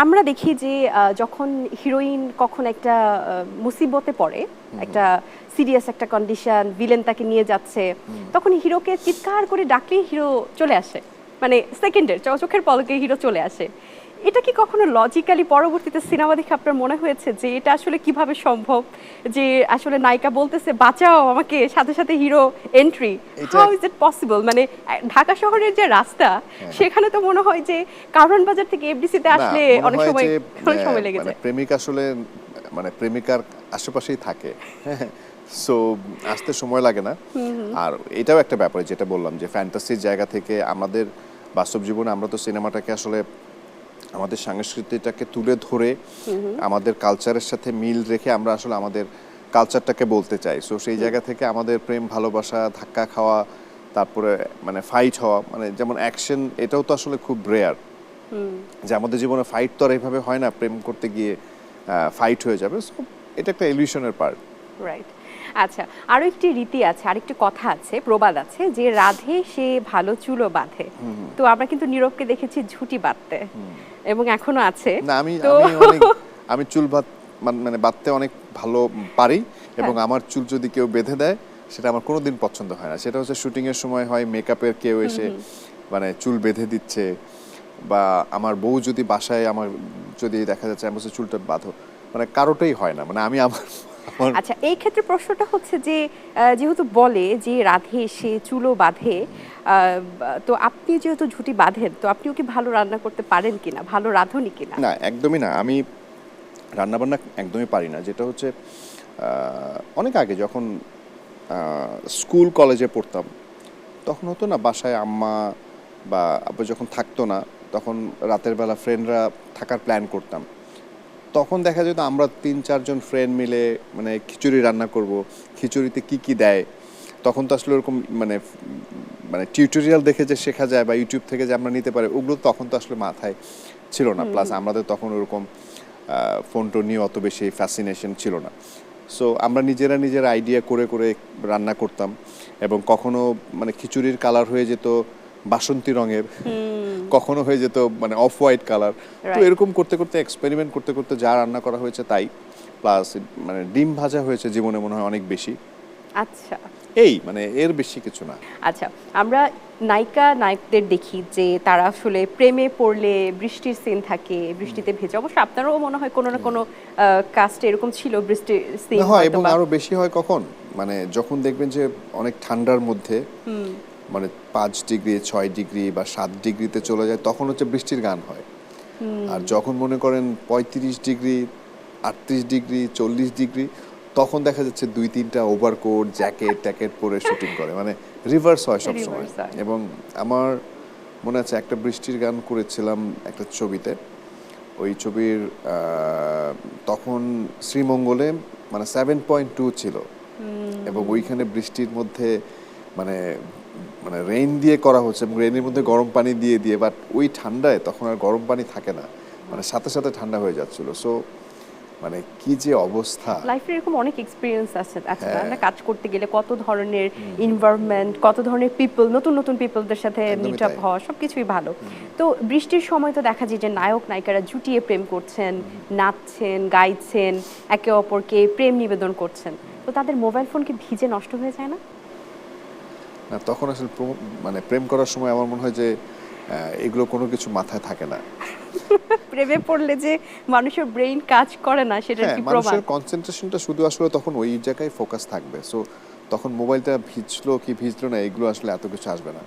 আমরা দেখি যে যখন হিরোইন কখন একটা মুসিবতে পড়ে, একটা সিরিয়াস একটা কন্ডিশন, ভিলেন তাকে নিয়ে যাচ্ছে, তখন হিরোকে চিৎকার করে ডাকলেই হিরো চলে আসে, মানে সেকেন্ডের চোখের পলকে হিরো চলে আসে। এটা কি কখনো লজিক্যালি পরবর্তীতে সিনেমা দেখে আপনার মনে হয়েছে যে এটা আসলে কিভাবে সম্ভব, যে আসলে নায়িকা বলতেছে বাঁচাও আমাকে, সাথে সাথে hero entry, how is it possible? মানে ঢাকা শহরের যে রাস্তা সেখানে তো মনে হয় যে কারওয়ান বাজার থেকে এফডিসি তে আসলে অনেক সময় লেগে যায়। প্রেমিক আসলে মানে প্রেমিকার আশেপাশেই থাকে, সো আসতে সময় লাগে না। আর এটাও একটা ব্যাপার যেটা বললাম যে ফ্যান্টাসির জায়গা থেকে আমাদের বাস্তব জীবনে আমরা তো সিনেমাটাকে আসলে আমাদের সংস্কৃতিটাকে তুলে ধরে আমাদের কালচারের সাথে মিল রেখে আমরা আসলে আমাদের কালচারটাকে বলতে চাই। সো সেই জায়গা থেকে আমাদের প্রেম ভালোবাসা, ধাক্কা খাওয়া, তারপরে মানে ফাইট হওয়া, মানে যেমন অ্যাকশন, এটাও তো আসলে খুব রেয়ার যে আমাদের জীবনে ফাইট তো আর এইভাবে হয় না, প্রেম করতে গিয়ে ফাইট হয়ে যাবে। সো এটা একটা ইলিউশনের পার্ট। রাইট। আচ্ছা, আরো একটি রীতি আছে, আরেকটি কথা আছে, প্রবাদ আছে যে রাধে সে ভালো চুলো বাঁধে। তো আমরা কিন্তু নীরবকে দেখেছি ঝুঁটি বাঁধতে, এবং এখনো আছে। না, আমি চুল মানে বাঁধতে অনেক ভালো পারি, এবং আমার চুল যদি কেউ বেঁধে দেয় সেটা আমার কোনোদিন পছন্দ হয় না। সেটা হচ্ছে শুটিং এর সময় হয়, মেকআপের কেউ এসে মানে চুল বেঁধে দিচ্ছে, বা আমার বউ যদি বাসায় আমার যদি দেখা যাচ্ছে আমি বলছি চুলটা বাঁধো, মানে কারোটাই হয় না। মানে আমি আমার আচ্ছা, এই ক্ষেত্রে প্রশ্নটা হচ্ছে যে যেহেতু বলে যে রাধে সে চুলো বাঁধে, তো আপনি যেহেতু ঝুঁটি বাঁধেন, তো আপনিও কি ভালো রান্না করতে পারেন কিনা, ভালো রাঁধুনি কিনা? না, একদমই না। আমি রান্নাবান্না একদমই পারি না। যেটা হচ্ছে অনেক আগে যখন স্কুল কলেজে পড়তাম তখন হতো না, বাসায় আম্মা বা আব্বু যখন থাকতো না, তখন রাতের বেলা ফ্রেন্ডরা থাকার প্ল্যান করতাম। তখন দেখা যেত আমরা ৩-৪ জন ফ্রেন্ড মিলে মানে খিচুড়ি রান্না করব। খিচুড়িতে কি কি দেয়, তখন তো আসলে ওরকম মানে মানে টিউটোরিয়াল দেখে যে শেখা যায় বা ইউটিউব থেকে যে আমরা নিতে পারি, ওগুলো তখন তো আসলে মাথায় ছিল না। প্লাস আমাদের তখন ওরকম ফোন টোন নিয়ে অত বেশি ফ্যাসিনেশন ছিল না। সো আমরা নিজেরা আইডিয়া করে করে রান্না করতাম, এবং কখনো মানে খিচুড়ির কালার হয়ে যেত বাসন্তী রঙের, কখনো হয়ে যেত মানে অফ হোয়াইট কালার। তো এরকম করতে করতে এক্সপেরিমেন্ট করতে করতে যা রান্না করা হয়েছে তাই। প্লাস মানে ডিম ভাজা হয়েছে জীবনে মনে হয় অনেক বেশি। আচ্ছা, এই মানে এর বেশি কিছু না। আচ্ছা, আমরা নায়িকা নায়কদের দেখি যে তারা আসলে প্রেমে পড়লে বৃষ্টির সিন থাকে, বৃষ্টিতে ভেজা। অবশ্য আপনারও মনে হয় কোনো না কোনো কাস্টে এরকম ছিল বৃষ্টির সিন হয়, হয়তো এবং বা। আরো বেশি হয় কখন, মানে যখন দেখবেন যে অনেক ঠান্ডার মধ্যে মানে 5 ডিগ্রি 6 ডিগ্রি বা 7 ডিগ্রিতে চলে যায়, তখন হচ্ছে বৃষ্টির গান হয়। আর যখন মনে করেন 35 ডিগ্রি 38 ডিগ্রি 40 ডিগ্রি, তখন দেখা যাচ্ছে 2-3টা ওভারকোট জ্যাকেট ট্যাকেট পরে শুটিং করে, মানে রিভার্স হয় সবসময়। Reverse হয়। এবং আমার মনে আছে একটা বৃষ্টির গান করেছিলাম একটা ছবিতে। ওই ছবির তখন শ্রীমঙ্গলে মানে 7.2 ছিল, এবং ওইখানে বৃষ্টির মধ্যে মানে মানে রেইন দিয়ে করা হচ্ছে, এবং রেইনের মধ্যে গরম পানি দিয়ে দিয়ে, বাট ওই ঠান্ডায় তখন আর গরম পানি থাকে না, মানে সাথে সাথে ঠান্ডা হয়ে যাচ্ছিল। সো মানে কি যে অবস্থা। লাইফে এরকম অনেক এক্সপিরিয়েন্স আছে আছে না, আমরা কাজ করতে গেলে কত ধরনের এনভায়রনমেন্ট, কত ধরনের পিপল, নতুন নতুন পিপলদের সাথে মিট আপ হওয়া, সবকিছুই ভালো। তো বৃষ্টির সময় তো দেখা যায় যে নায়ক নায়িকারা জুটিয়ে প্রেম করছেন, নাচছেন, গাইছেন, একে অপরকে প্রেম নিবেদন করছেন। তো তাদের মোবাইল ফোন কি ভিজে নষ্ট হয়ে যায় না? না, তখন আসলে মানে প্রেম করার সময় আমার মনে হয় যে এগুলো কোনো কিছু মাথায় থাকে না। প্রেমে পড়লে যে মানুষের ব্রেইন কাজ করে না, সেটার হ্যাঁ, কি প্রমাণ? মানুষের কনসেন্ট্রেশনটা শুধু আসলে তখন ওই জায়গায় ফোকাস থাকবে। সো তখন মোবাইলটা ভিজলো কি ভিজলো না, এগুলো আসলে এত কিছু আসবে না।